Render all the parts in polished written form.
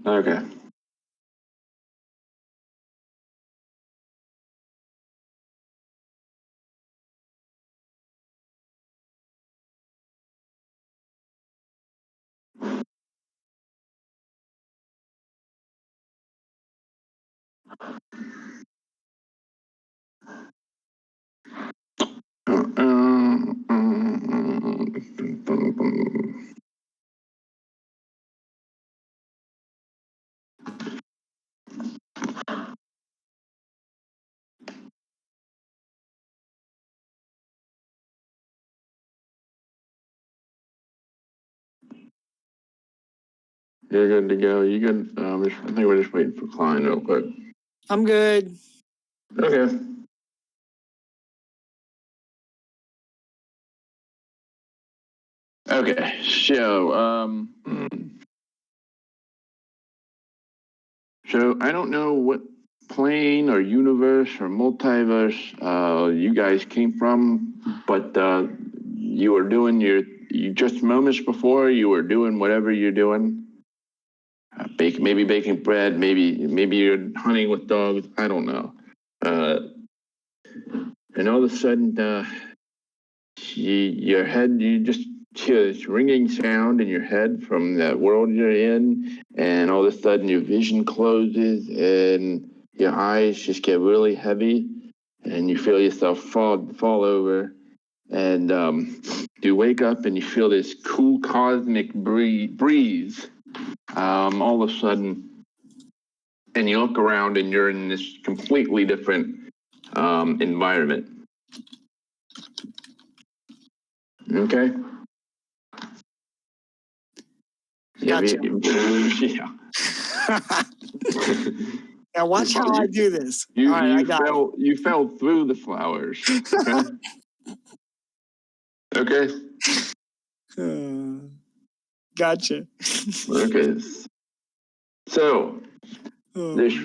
Okay. You're good to go. You good? I think we're just waiting for Klein real quick. I'm good. Okay. Okay. So I don't know what plane or universe or multiverse you guys came from, but you were doing you just moments before you were doing whatever you're doing. Maybe baking bread, maybe you're hunting with dogs. I don't know. And all of a sudden, your head, you just hear this ringing sound in your head from the world you're in, and all of a sudden your vision closes and your eyes just get really heavy, and you feel yourself fall over, and you wake up and you feel this cool cosmic breeze. All of a sudden, and you look around and you're in this completely different environment. Okay. Gotcha. Yeah. Now watch how I do this. You fell through the flowers. Okay. Gotcha. Okay. So this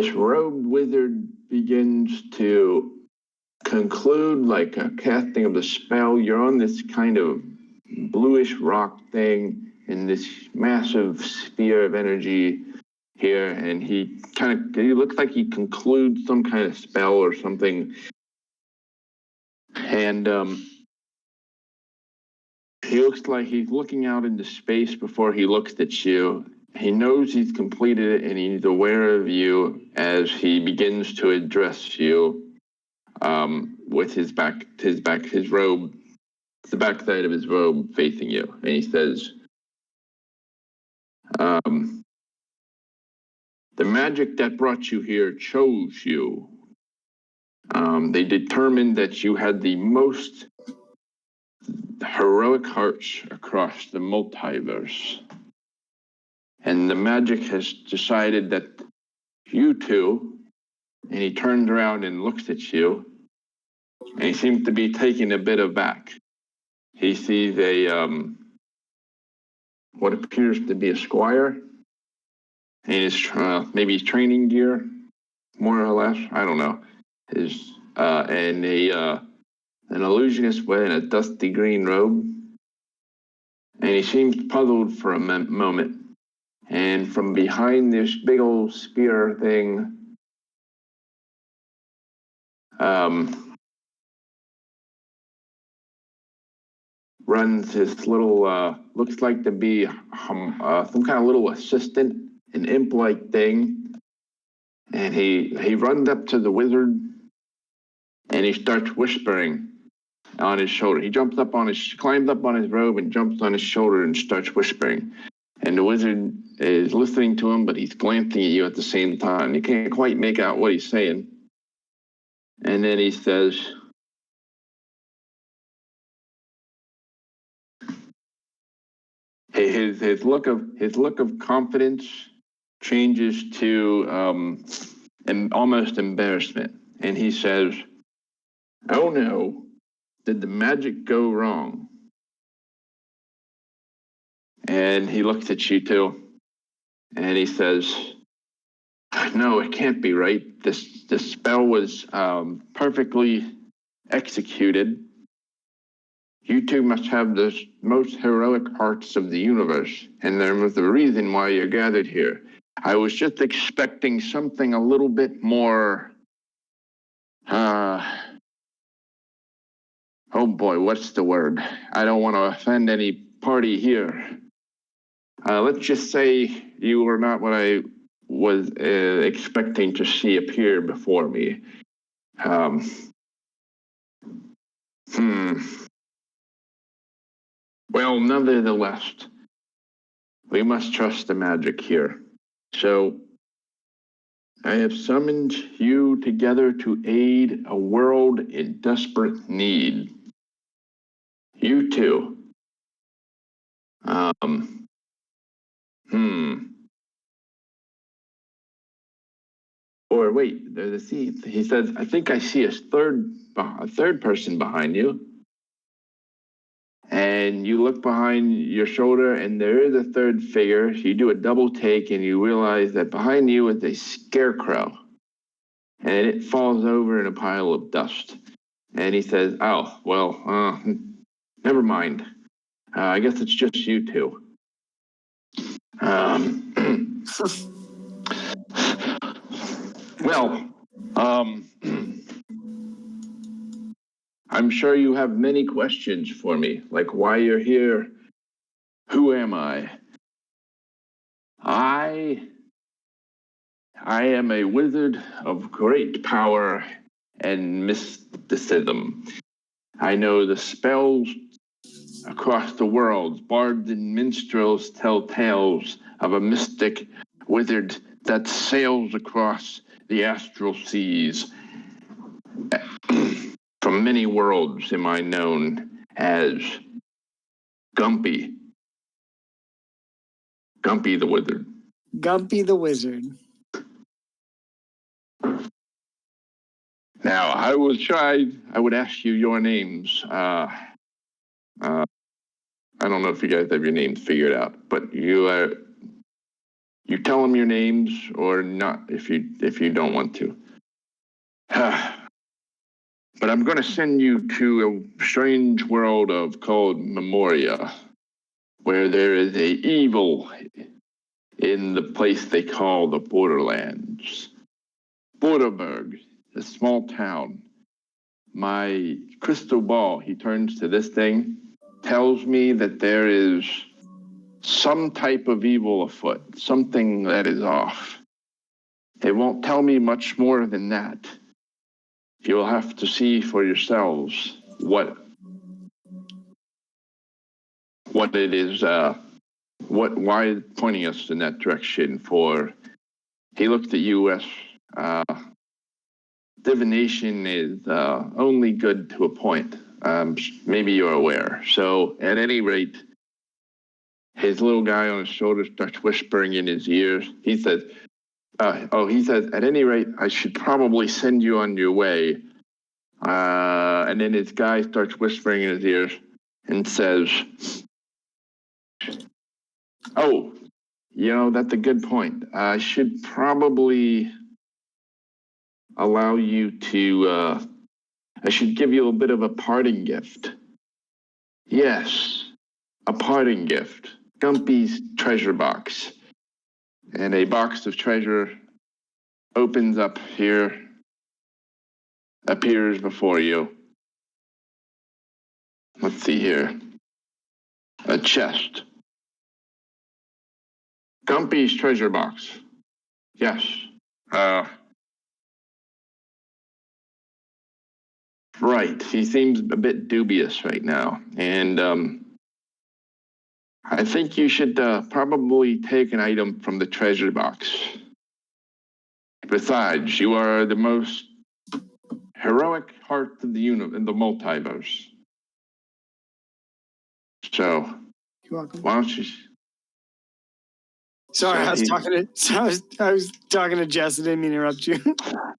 robed wizard begins to conclude like a casting of the spell. You're on this kind of bluish rock thing in this massive sphere of energy here, and he looks like he concludes some kind of spell or something, and he looks like he's looking out into space before he looks at you. He knows he's completed it, and he's aware of you as he begins to address you with his robe, the backside of his robe facing you, and he says, "The magic that brought you here chose you. They determined that you had the most heroic hearts across the multiverse. And the magic has decided that you two," and he turns around and looks at you, and he seems to be taken a bit aback. He sees what appears to be a squire, and his maybe training gear, more or less. I don't know. And an illusionist wearing a dusty green robe, and he seems puzzled for a moment. And from behind this big old spear thing, runs this little, looks like to be some kind of little assistant, an imp-like thing. And he runs up to the wizard, and he starts whispering on his shoulder. He climbs up on his robe and jumps on his shoulder and starts whispering. And the wizard is listening to him, but he's glancing at you at the same time. You can't quite make out what he's saying. And then he says, his look of confidence changes to almost embarrassment, and he says, "Oh no, did the magic go wrong?" And he looks at you too, and he says, "No, it can't be right. This spell was perfectly executed, You two must have the most heroic hearts of the universe, and there was a reason why you're gathered here. I was just expecting something a little bit more, oh boy, what's the word? I don't want to offend any party here. Let's just say you were not what I was expecting to see appear before me. Well, nevertheless, we must trust the magic here. So, I have summoned you together to aid a world in desperate need. You two. Or wait, he says, I think I see a third person behind you. And you look behind your shoulder and there is a third figure. You do a double take and you realize that behind you is a scarecrow. And it falls over in a pile of dust. And he says, oh, well, never mind. I guess it's just you two. Well, I'm sure you have many questions for me, like why you're here. Who am I? I am a wizard of great power and mysticism. I know the spells across the world. Bards and minstrels tell tales of a mystic wizard that sails across the astral seas. From many worlds am I known as Gumpy. Gumpy the wizard. Gumpy the wizard. Now, I would ask you your names. I don't know if you guys have your names figured out, but you tell them your names or not if you don't want to. But I'm going to send you to a strange world called Memoria, where there is a evil in the place they call the Borderlands. Borderberg, a small town. My crystal ball, he turns to this thing, tells me that there is some type of evil afoot, something that is off. It won't tell me much more than that. You'll have to see for yourselves what it is, why it's pointing us in that direction for. He looked at you as divination is only good to a point. Maybe you're aware. So at any rate, his little guy on his shoulder starts whispering in his ears. He says, at any rate, I should probably send you on your way. And then his guy starts whispering in his ears and says, oh, that's a good point. I should probably allow you to, I should give you a bit of a parting gift. Yes, a parting gift. Gumpy's treasure box. And a box of treasure opens up here, appears before you. Let's see here. A chest. Gumpy's treasure box. Yes. Right. He seems a bit dubious right now. And I think you should probably take an item from the treasure box. Besides, you are the most heroic heart of the universe, in the multiverse. So, You're welcome. Why don't you? Sorry, I was talking to Jess. I didn't mean to interrupt you.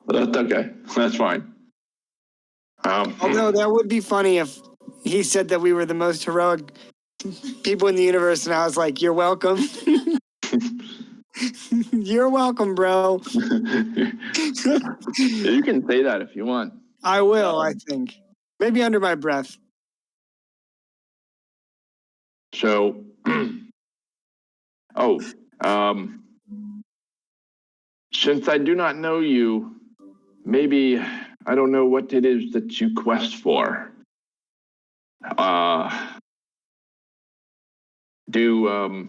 That's okay. That's fine. Although that would be funny if he said that we were the most heroic people in the universe, and I was like, "You're welcome." You're welcome, bro. You can say that if you want. I will. I think maybe under my breath. So, since I do not know you, maybe I don't know what it is that you quest for. Do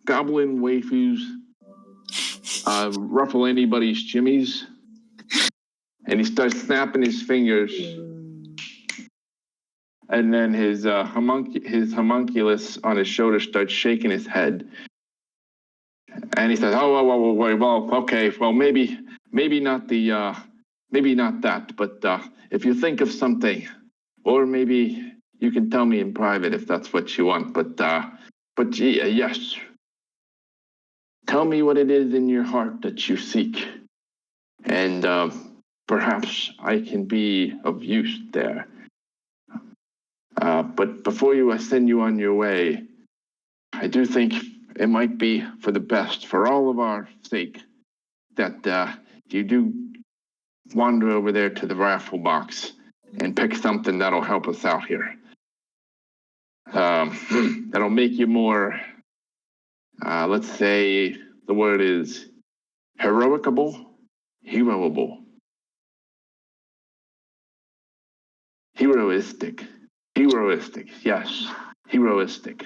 goblin waifus ruffle anybody's jimmies? And he starts snapping his fingers, and then his homunculus on his shoulder starts shaking his head, and he says, well, okay, well, maybe not maybe not that, but if you think of something, or maybe you can tell me in private if that's what you want, but yes, tell me what it is in your heart that you seek, and perhaps I can be of use there. But before I send you on your way, I do think it might be for the best, for all of our sake, that you do wander over there to the raffle box and pick something that'll help us out here. That'll make you more, let's say the word is heroicable, heroable, heroistic, yes, heroistic.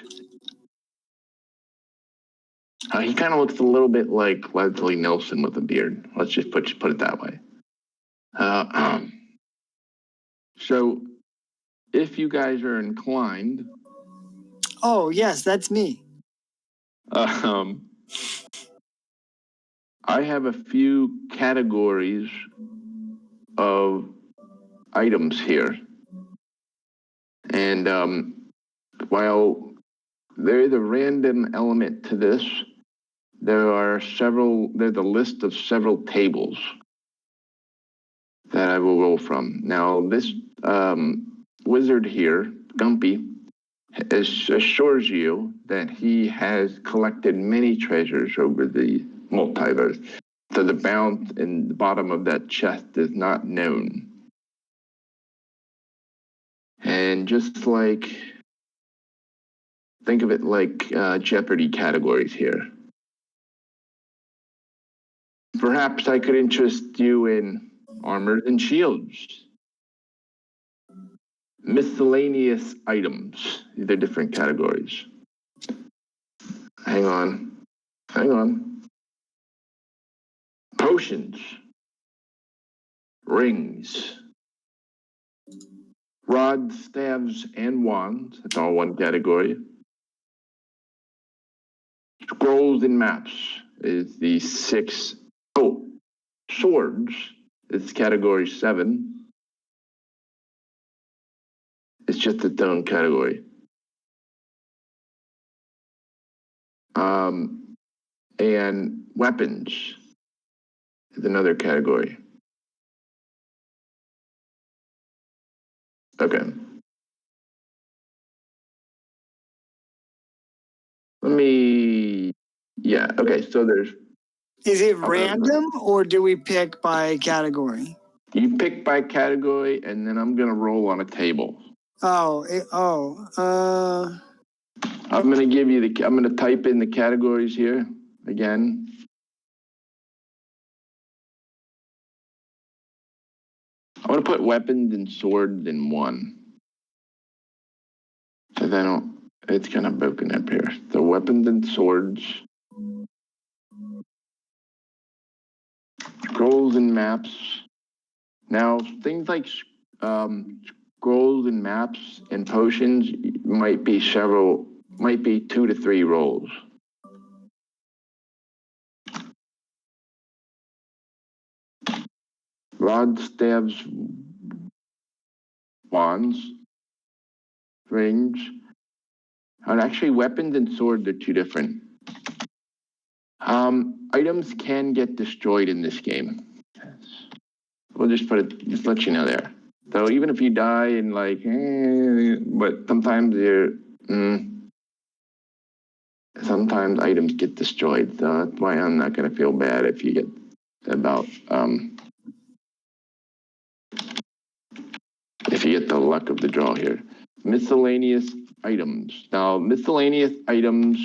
He kind of looks a little bit like Leslie Nielsen with a beard. Let's just put it that way. So, if you guys are inclined, Oh yes, that's me. I have a few categories of items here, and while there is a random element to this, there's a list of several tables that I will roll from. Now, this wizard here, Gumpy, assures you that he has collected many treasures over the multiverse, so the balance in the bottom of that chest is not known. And just like, think of it like Jeopardy categories here. Perhaps I could interest you in armor and shields, miscellaneous items. These are different categories. Hang on. Potions, rings, rods, staves, and wands. That's all one category. Scrolls and maps is the 6. Oh, swords is category 7. It's just its own category. And weapons is another category. Okay. Okay, so there's... Is it random or do we pick by category? You pick by category, and then I'm going to roll on a table. I'm going to type in the categories here again. I want to put weapons and swords in one. So it's kind of broken up here. So weapons and swords. Scrolls and maps. Now, things like scrolls and maps and potions might be 2 to 3 rolls. Rods, staves, wands, rings, and actually weapons and swords are 2 different. Items can get destroyed in this game. We'll just let you know there. So even if you die and but sometimes sometimes items get destroyed. So that's why I'm not going to feel bad if you get if you get the luck of the draw here. miscellaneous items. Now, miscellaneous items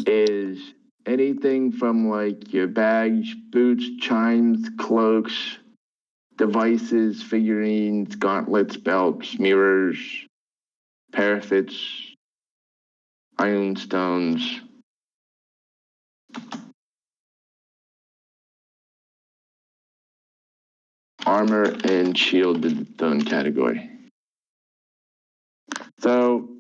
is anything from like your bags, boots, chimes, cloaks, devices, figurines, gauntlets, belts, mirrors, paraffins, ironstones, armor, and shield in its own category. So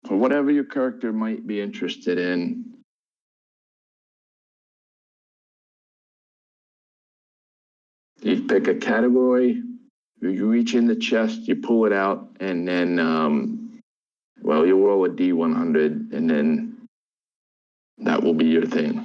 for whatever your character might be interested in, you pick a category, you reach in the chest, you pull it out, and then, well, you roll a D100, and then that will be your thing.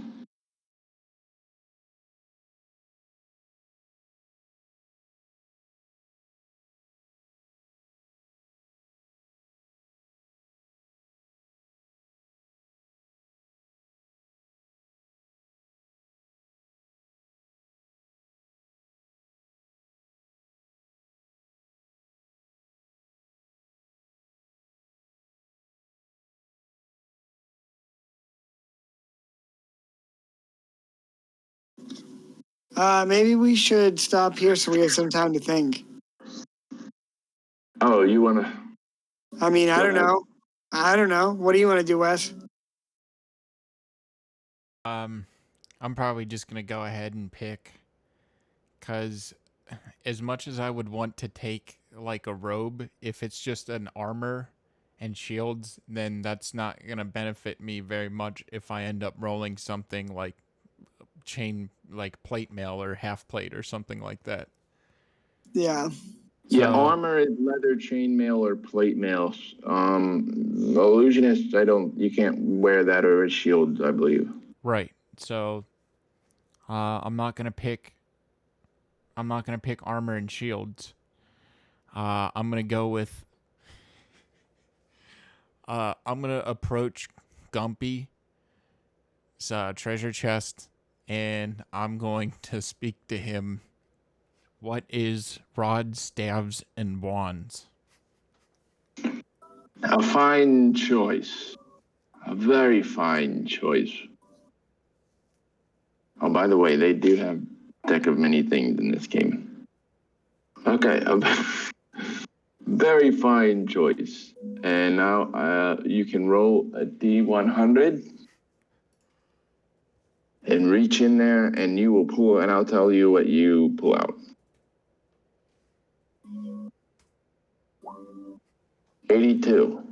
Maybe we should stop here so we have some time to think. Oh, you want to? I mean, I don't know. I don't know. What do you want to do, Wes? I'm probably just gonna go ahead and pick, cause as much as I would want to take like a robe, if it's just an armor and shields, then that's not gonna benefit me very much if I end up rolling something like chain, like plate mail or half plate or something like that. Yeah. Yeah, So, armor is leather, chainmail, or plate mail. Illusionist, you can't wear that or a shield, I believe. right. So, I'm not gonna pick armor and shields. I'm gonna go with. I'm gonna approach Gumpy's treasure chest, and I'm going to speak to him. What is rods, staves, and wands? A fine choice. A very fine choice. Oh, by the way, they do have a deck of many things in this game. Okay, a very fine choice. And now you can roll a D100 and reach in there, and you will pull, and I'll tell you what you pull out. 82.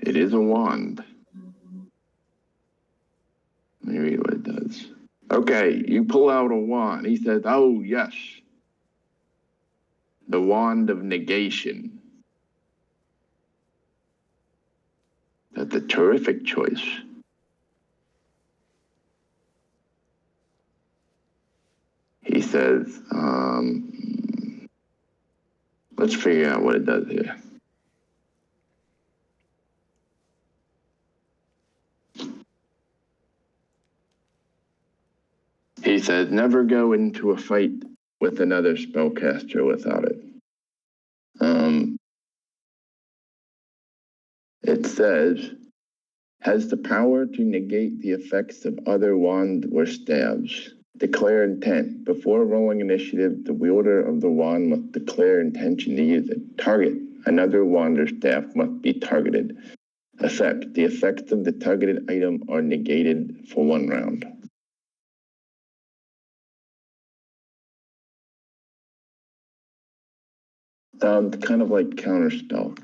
It is a wand. Let me read what it does. Okay, you pull out a wand. He says, oh, yes. The wand of negation. That's a terrific choice. He says, let's figure out what it does here. He says, never go into a fight with another spellcaster without it. It says, has the power to negate the effects of other wands or staves. Declare intent. Before rolling initiative, the wielder of the wand must declare intention to use it. Target. Another wand or staff must be targeted. Effect. The effects of the targeted item are negated for 1 round. Sounds kind of like counterspell.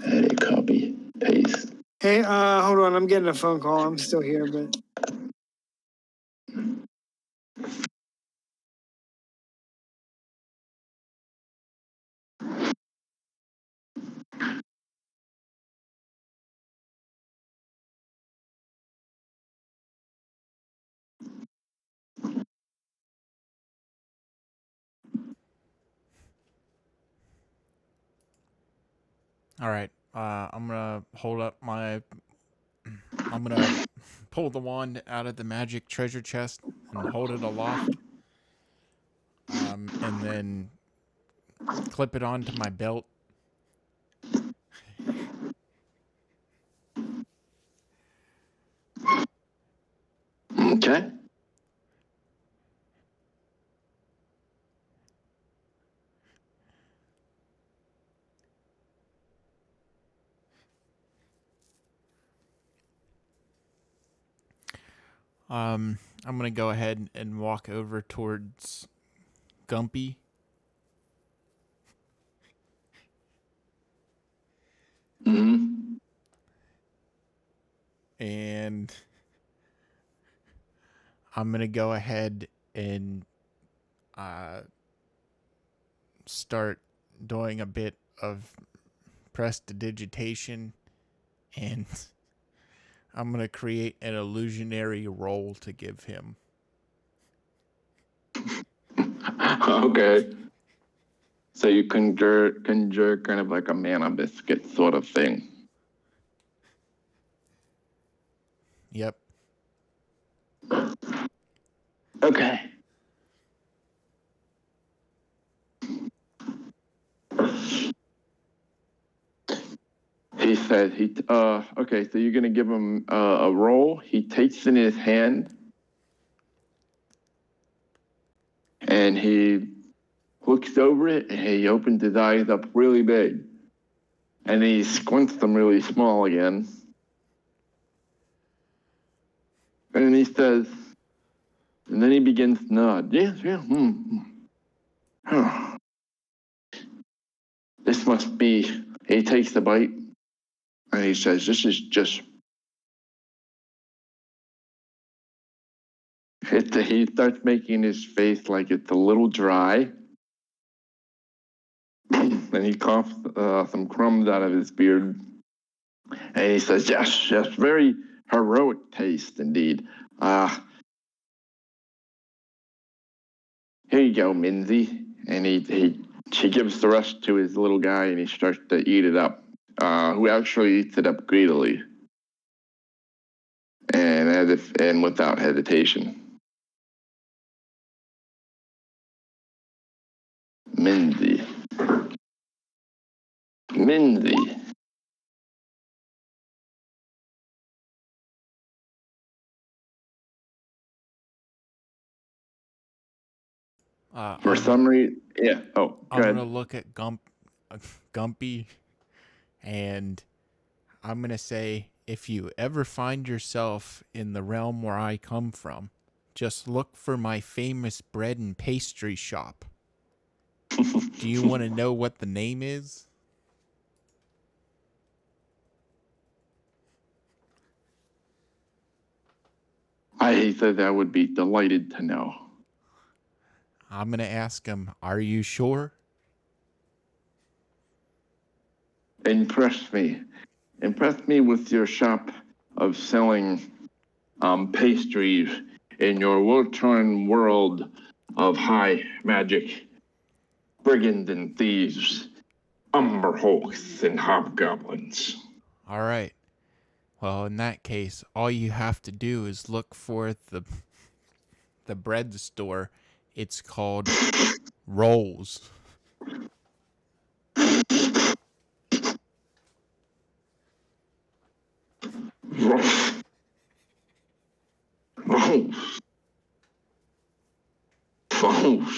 Edit, copy, paste. Hey, hold on. I'm getting a phone call. I'm still here, but. All right. I'm gonna hold up my. I'm gonna pull the wand out of the magic treasure chest and hold it aloft. And then clip it onto my belt. Okay. I'm gonna go ahead and walk over towards Gumpy. Mm-hmm. And I'm gonna go ahead and start doing a bit of prestidigitation, and I'm gonna create an illusionary role to give him. Okay. So you conjure kind of like a mana biscuit sort of thing. Yep. Okay. He said okay, so you're gonna give him a roll. He takes in his hand and he looks over it and he opens his eyes up really big. And he squints them really small again. And he says, and then he begins to nod. Yes, yeah. Huh. This must be. He takes the bite and he says, this is just. He starts making his face like it's a little dry. And he coughs some crumbs out of his beard. And he says, yes, very heroic taste indeed. Here you go, Minzy. And she gives the rest to his little guy and he starts to eat it up. Who actually eats it up greedily. And without hesitation. Minzy. For some reason, yeah. Oh, I'm gonna look at Gumpy, and I'm gonna say, if you ever find yourself in the realm where I come from, just look for my famous bread and pastry shop. Do you want to know what the name is? I said I would be delighted to know. I'm gonna ask him, are you sure? Impress me with your shop of selling pastries in your war-torn world of high magic, brigands and thieves, umber hulks and hobgoblins. All right. Well, in that case, all you have to do is look for the bread store. It's called Rolls. Rolls.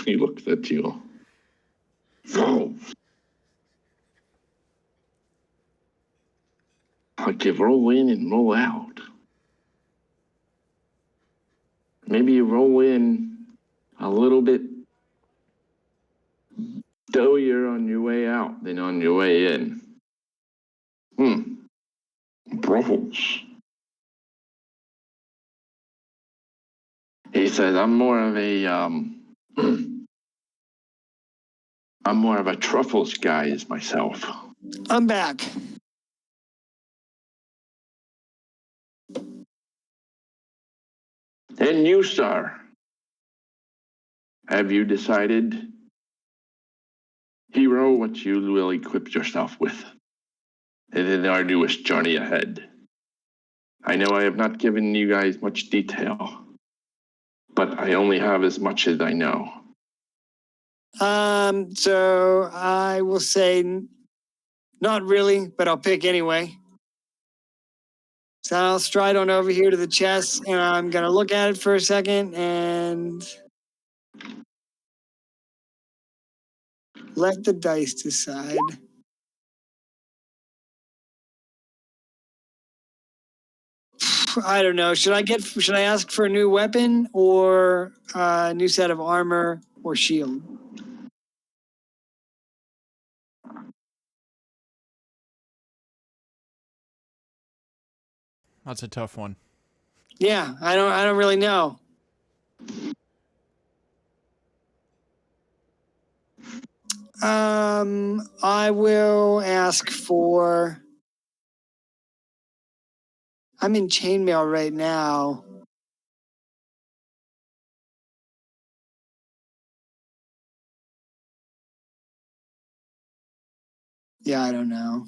He looks at you. Rolls. Like you roll in and roll out. Maybe you roll in a little bit doughier on your way out than on your way in. Rolls. He says, I'm more of a truffles guy myself. I'm back. And you, sir, have you decided, hero, what you will equip yourself with? in an arduous journey ahead. I know I have not given you guys much detail, but I only have as much as I know. So I will say not really, but I'll pick anyway. So I'll stride on over here to the chest, and I'm going to look at it for a second and let the dice decide. I don't know. Should I ask for a new weapon or a new set of armor or shield? That's a tough one. Yeah, I don't really know. I will ask for. I'm in chainmail right now. Yeah, I don't know.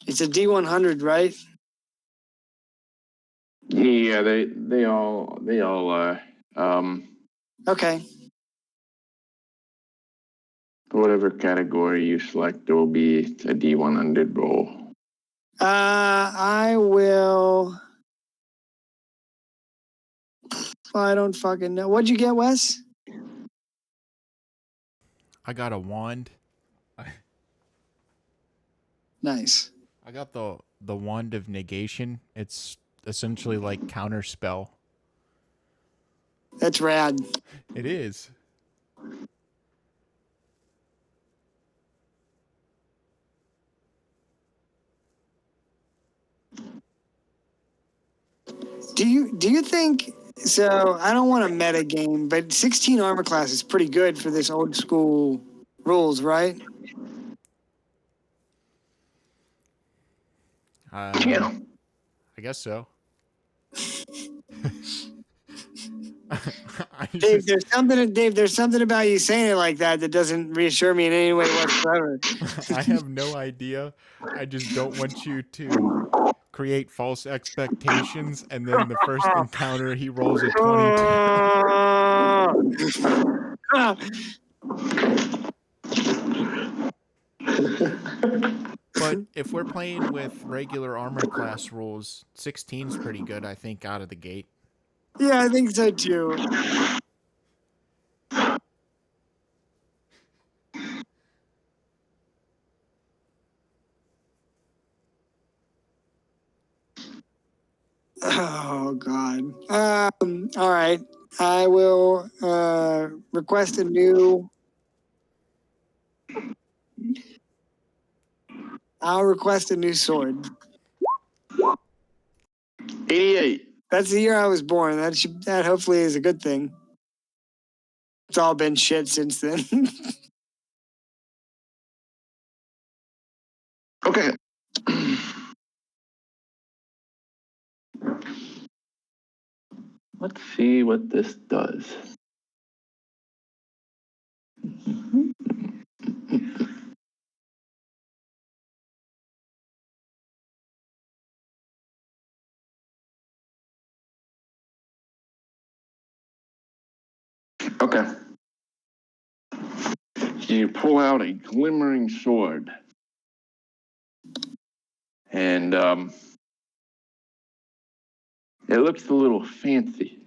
It's a D100, right? Yeah, they all Okay. whatever category you select, there will be a D100 roll. I will. I don't fucking know. What'd you get, Wes? I got a wand. Nice. I got the wand of negation. It's essentially like counter spell. That's rad. It is. Do you think so? I don't want a meta game, but 16 armor class is pretty good for this old school rules, right? Yeah. I guess so. Dave, there's something about you saying it like that that doesn't reassure me in any way whatsoever. I have no idea. I just don't want you to create false expectations, and then the first encounter he rolls a 22. But if we're playing with regular armor class rules, 16's pretty good, I think, out of the gate. Yeah, I think so too. Oh God. All right. I will request a new. I'll request a new sword. 88. That's the year I was born. That hopefully is a good thing. It's all been shit since then. Okay. Let's see what this does. Okay. You pull out a glimmering sword. And it looks a little fancy.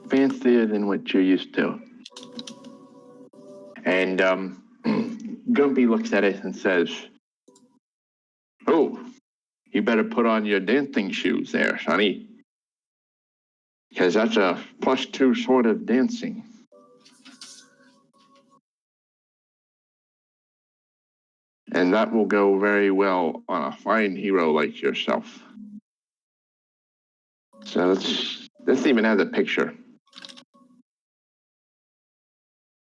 Fancier than what you're used to. And Gumpy looks at it and says, "Oh, you better put on your dancing shoes there, sonny. Because that's a +2 sort of dancing." And that will go very well on a fine hero like yourself. So let's even have a picture.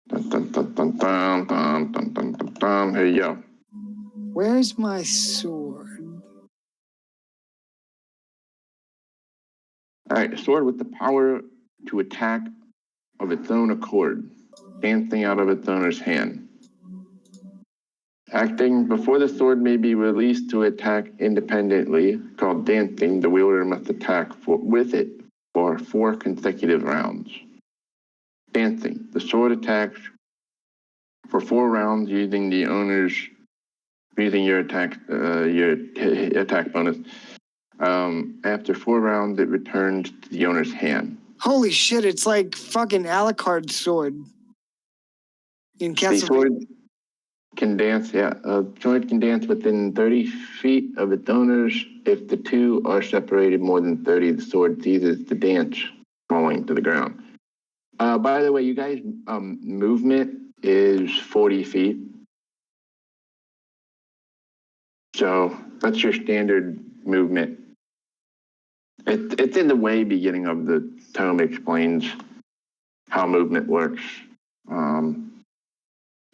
Dun, dun, dun, dun, dun, dun, dun, dun, dun, dun. Here you go. Where's my sword? right, a sword with the power to attack of its own accord, dancing out of its owner's hand. Acting before the sword may be released to attack independently, called dancing, the wielder must attack with it for 4 consecutive rounds. Dancing, the sword attacks for 4 rounds using your attack bonus. After 4 rounds, it returns to the owner's hand. Holy shit, it's like fucking Alucard's sword in The Castlevania. sword can dance, a sword can dance within 30 feet of its owners. If the two are separated more than 30, the sword ceases to dance, falling to the ground. By the way, you guys, movement is 40 feet. So that's your standard movement. It's in the way beginning of the tome explains how movement works.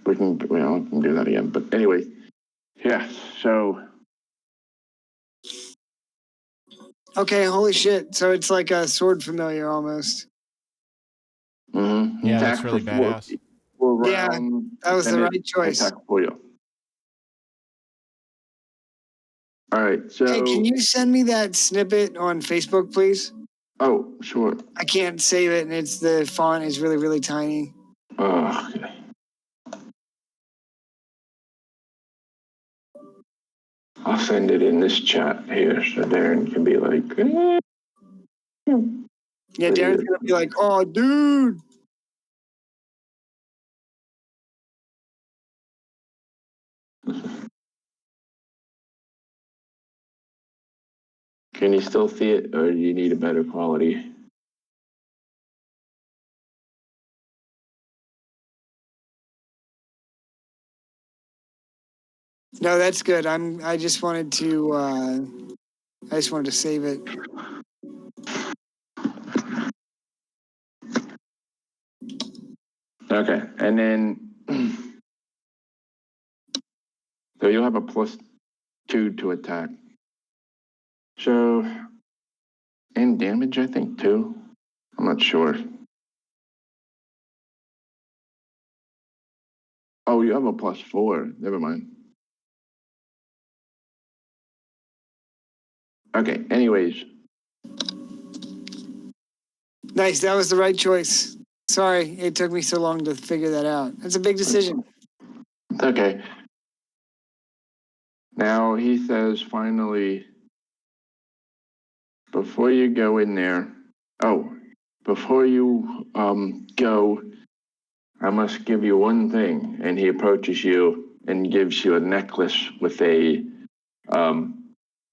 We can do that again. But anyway, yes. So. Okay, holy shit. So it's like a sword familiar almost. Mm-hmm. Yeah, that's really badass. Yeah, that was the right choice. Attack for you. All right, so. Hey, can you send me that snippet on Facebook, please? Oh, sure. I can't save it, and the font is really, really tiny. Oh, okay. I'll send it in this chat here so Darren can be like, Yeah, Darren's gonna be like, oh, dude. Can you still see it, or do you need a better quality? No, that's good. I just wanted to save it. Okay, and then so you'll have a +2 to attack. So, and damage, I think, too. I'm not sure. Oh, you have a +4. Never mind. Okay, anyways. Nice, that was the right choice. Sorry, it took me so long to figure that out. That's a big decision. It's okay. Now he says finally, before you go in there, before you go, I must give you one thing. And he approaches you and gives you a necklace with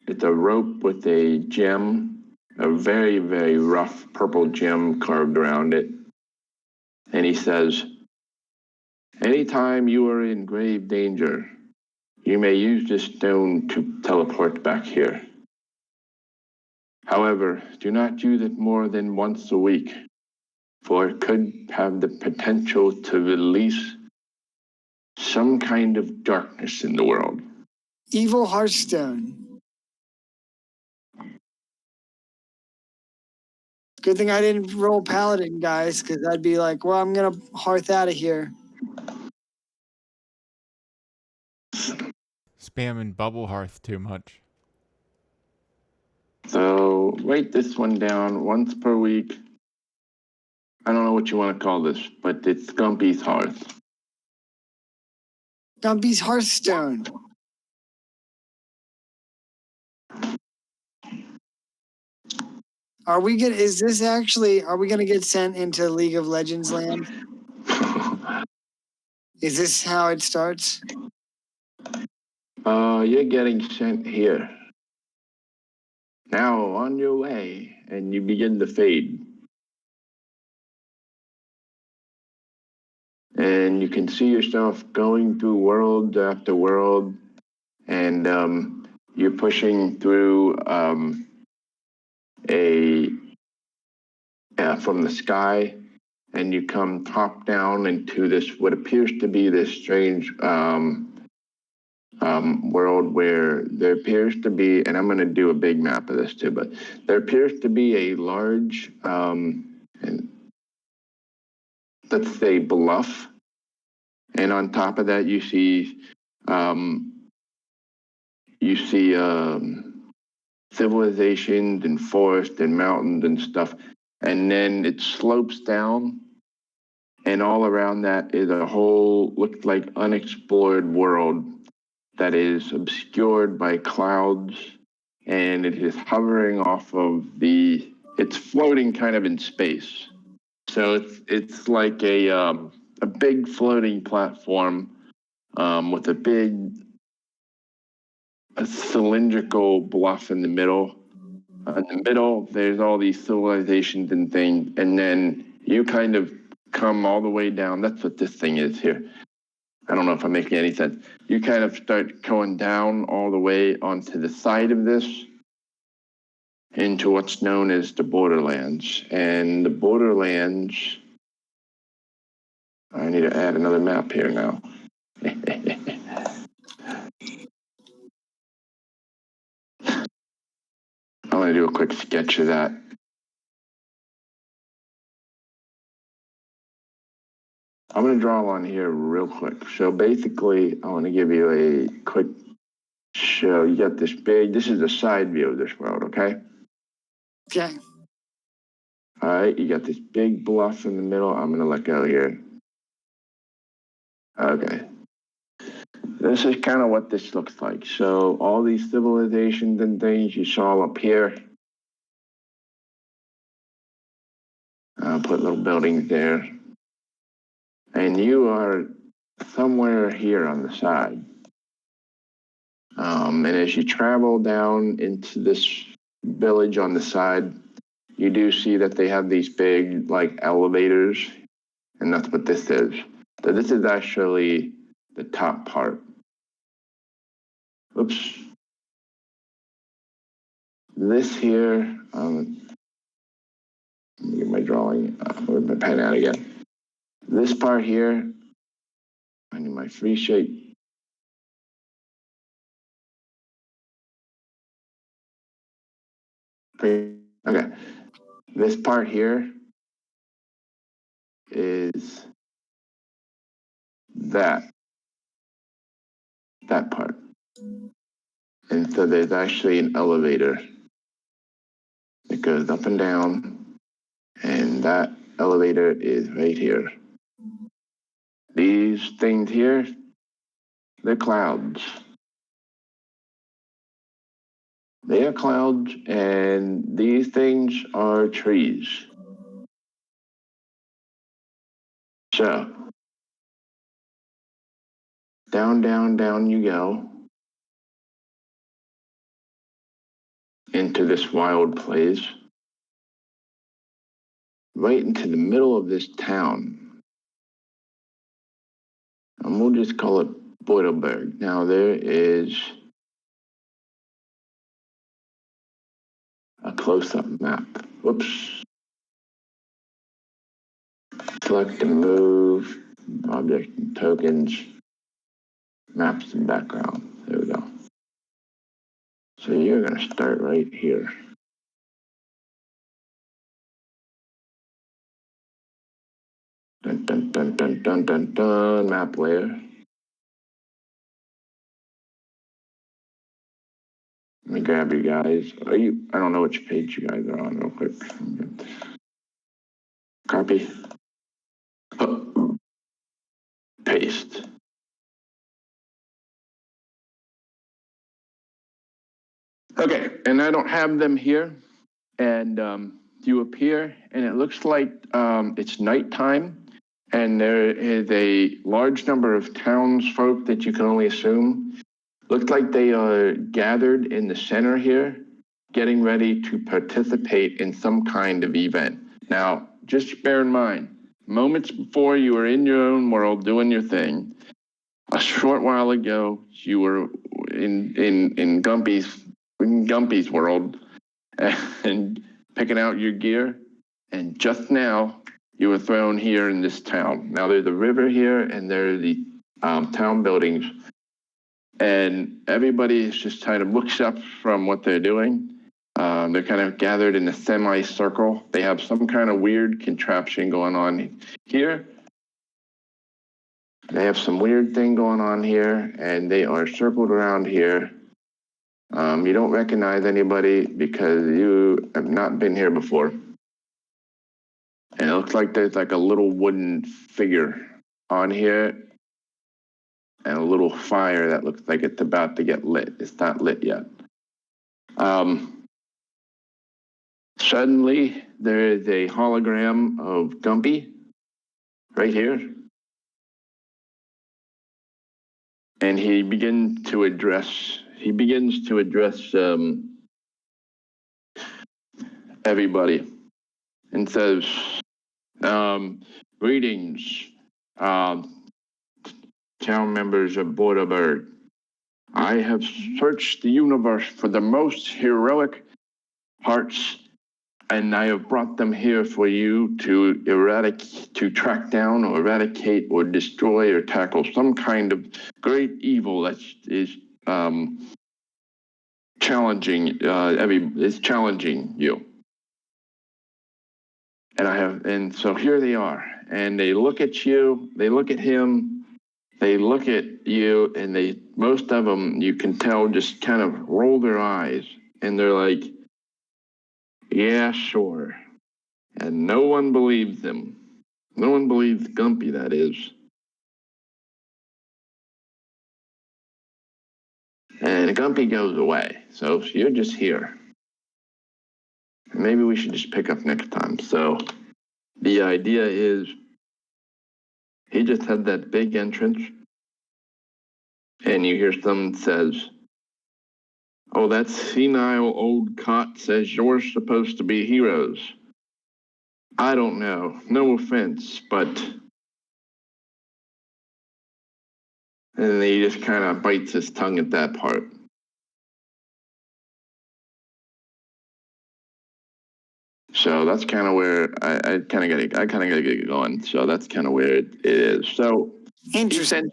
it's a rope with a gem, a very, very rough purple gem carved around it. And he says, anytime you are in grave danger, you may use this stone to teleport back here. However, do not use it more than once a week, for it could have the potential to release some kind of darkness in the world. Evil Hearthstone. Good thing I didn't roll Paladin, guys, because I'd be like, well, I'm going to hearth out of here. Spamming Bubble Hearth too much. So write this one down once per week. I don't know what you want to call this, but it's Gumpy's Hearth. Gumpy's Hearthstone. Are we going to get sent into League of Legends land? Is this how it starts? You're getting sent here. Now on your way, and you begin to fade. And you can see yourself going through world after world, and you're pushing through from the sky, and you come top down into this what appears to be this strange world where there appears to be, and I'm going to do a big map of this too, but there appears to be a large, and let's say bluff, and on top of that you see civilizations and forest and mountains and stuff, and then it slopes down, and all around that is a whole looks like unexplored world that is obscured by clouds, and it is hovering off of it's floating kind of in space. So it's like a big floating platform with a cylindrical bluff in the middle. In the middle, there's all these civilizations and things, and then you kind of come all the way down. That's what this thing is here. I don't know if I'm making any sense. You kind of start going down all the way onto the side of this into what's known as the borderlands. And the borderlands, I need to add another map here now. I'm going to do a quick sketch of that. I'm going to draw one here real quick. So basically, I want to give you a quick show. You got this this is the side view of this world, okay? Okay. All right, you got this big bluff in the middle. I'm going to let go here. Okay. This is kind of what this looks like. So all these civilizations and things you saw up here. I'll put little buildings there. And you are somewhere here on the side. And as you travel down into this village on the side, you do see that they have these big like elevators, and that's what this is. So this is actually the top part. Oops. This here, let me get my drawing, with my pen out again. This part here, I need my free shape. Okay, this part here is that part. And so there's actually an elevator that goes up and down, and that elevator is right here. These things here, they're clouds. They are clouds, and these things are trees. So, down, down, down you go into this wild place, right into the middle of this town. And we'll just call it Boidelberg. Now there is a close-up map. Whoops. Select and move, object and tokens, maps and background. There we go. So you're going to start right here. Dun, dun, dun, dun, dun, dun, dun, map layer. Let me grab you guys. I don't know which page you guys are on real quick. Copy. Paste. Okay, and I don't have them here. And you appear, and it looks like it's nighttime, and there is a large number of townsfolk that you can only assume. Looks like they are gathered in the center here, getting ready to participate in some kind of event. Now, just bear in mind, moments before you were in your own world doing your thing. A short while ago, you were in Gumpy's world and picking out your gear. And just now, you were thrown here in this town. Now there's a river here, and there are the town buildings. and everybody just kind of looks up from what they're doing. They're kind of gathered in a semicircle. They have some kind of weird contraption going on here. They have some weird thing going on here, and they are circled around here. You don't recognize anybody because you have not been here before. And it looks like there's like a little wooden figure on here and a little fire that looks like it's about to get lit. It's not lit yet. Suddenly, there is a hologram of Gumpy right here. And he begins to address everybody and says, greetings, town members of Borderberg. I have searched the universe for the most heroic hearts, and I have brought them here for you to track down or eradicate or destroy or tackle some kind of great evil that is challenging you. And so here they are, and they look at you, they look at him, they look at you, and most of them, you can tell, just kind of roll their eyes, and they're like, yeah, sure. And no one believes them. No one believes Gumpy, that is. And Gumpy goes away. So you're just here. Maybe we should just pick up next time. So the idea is he just had that big entrance, and you hear someone says, oh, that senile old cot says you're supposed to be heroes. I don't know. No offense, but... And then he just kind of bites his tongue at that part. So that's kind of where I kind of gotta get going. So that's kind of where it is. So Interesting.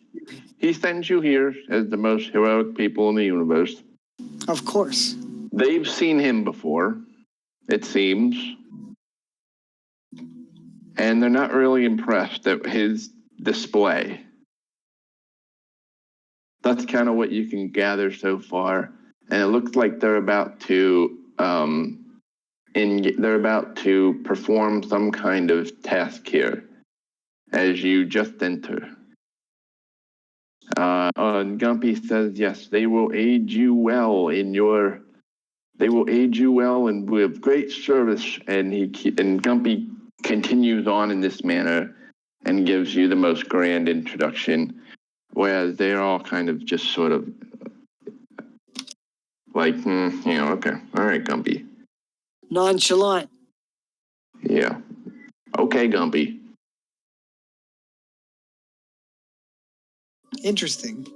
He sends you here as the most heroic people in the universe. Of course. They've seen him before, it seems. And they're not really impressed at his display. That's kind of what you can gather so far. And it looks like they're about to perform some kind of task here as you just enter. Gumpy says, yes, they will aid you well and with great service. And Gumpy continues on in this manner and gives you the most grand introduction, whereas they're all kind of just sort of like, okay, all right, Gumpy. Nonchalant. Yeah. Okay, Gumpy. Interesting.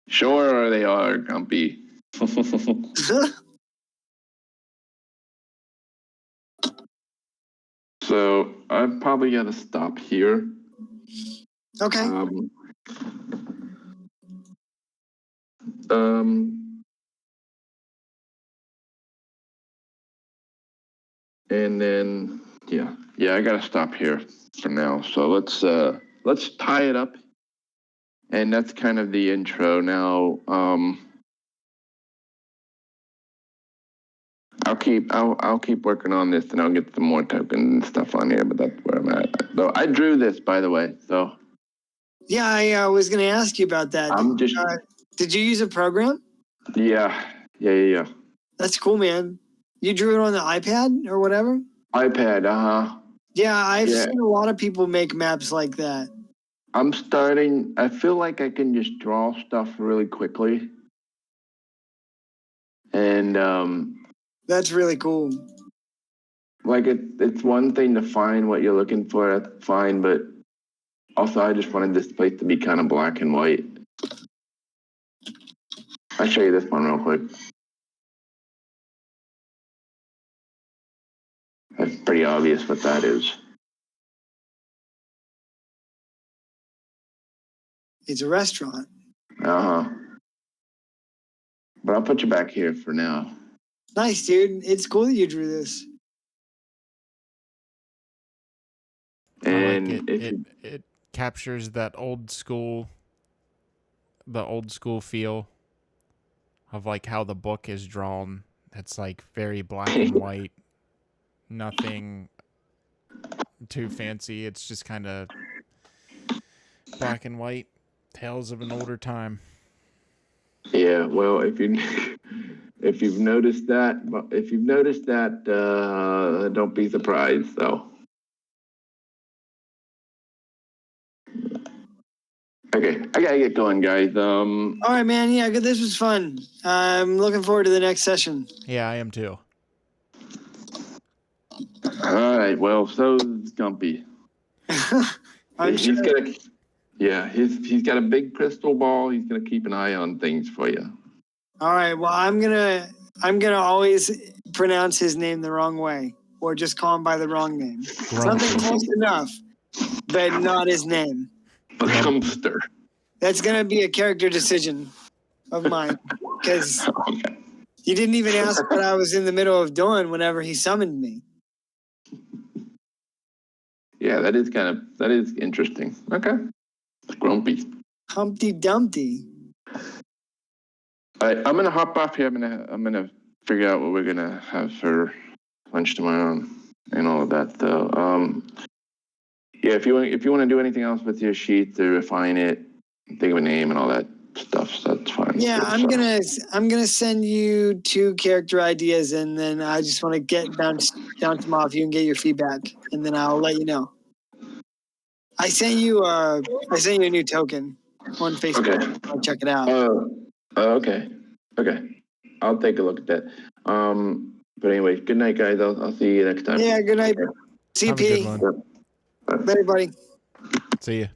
Sure they are, Gumpy. So I've probably got to stop here. Okay. And then I got to stop here for now. So let's tie it up. And that's kind of the intro. Now, I'll keep working on this, and I'll get some more tokens and stuff on here. But that's where I'm at. So I drew this, by the way. So yeah, I was going to ask you about that. Did you use a program? Yeah. That's cool, man. You drew it on the iPad or whatever? iPad, Yeah, I've seen a lot of people make maps like that. I feel like I can just draw stuff really quickly. And that's really cool. Like it's one thing to find what you're looking for, that's fine, but also I just wanted this place to be kind of black and white. I'll show you this one real quick. That's pretty obvious what that is. It's a restaurant. Uh-huh. But I'll put you back here for now. Nice, dude. It's cool that you drew this. I like And it. if you, It captures that the old school feel of like how the book is drawn. It's like very black and white. Nothing too fancy. It's just kind of black and white. Tales of an older time. yeah, well, if you've noticed that, don't be surprised. So, okay, I gotta get going, guys. All right, man. Yeah, good. This was fun. I'm looking forward to the next session. Yeah, I am too. All right. Well, so's Gumpy. I'm He's sure. gonna, yeah, he's got a big crystal ball. He's gonna keep an eye on things for you. All right. Well, I'm gonna always pronounce his name the wrong way, or just call him by the wrong name. Something close enough, but not his name. A dumpster. That's gonna be a character decision of mine, because Okay. you didn't even ask what I was in the middle of doing whenever he summoned me. Yeah, that is interesting. Okay. Grumpy. Humpty Dumpty. All right, I'm gonna hop off here. I'm gonna figure out what we're gonna have for lunch tomorrow and all of that. So, yeah, if you want to do anything else with your sheet to refine it, think of a name and all that stuff, so that's fine. Yeah, I'm gonna send you 2 character ideas, and then I just want to get bounce them off you and get your feedback, and then I'll let you know. I sent you a new token on Facebook. Okay. I'll check it out. Okay. I'll take a look at that. But anyway, good night, guys. I'll see you next time. Yeah, good night, Have a good CP. one. Later, buddy. See ya.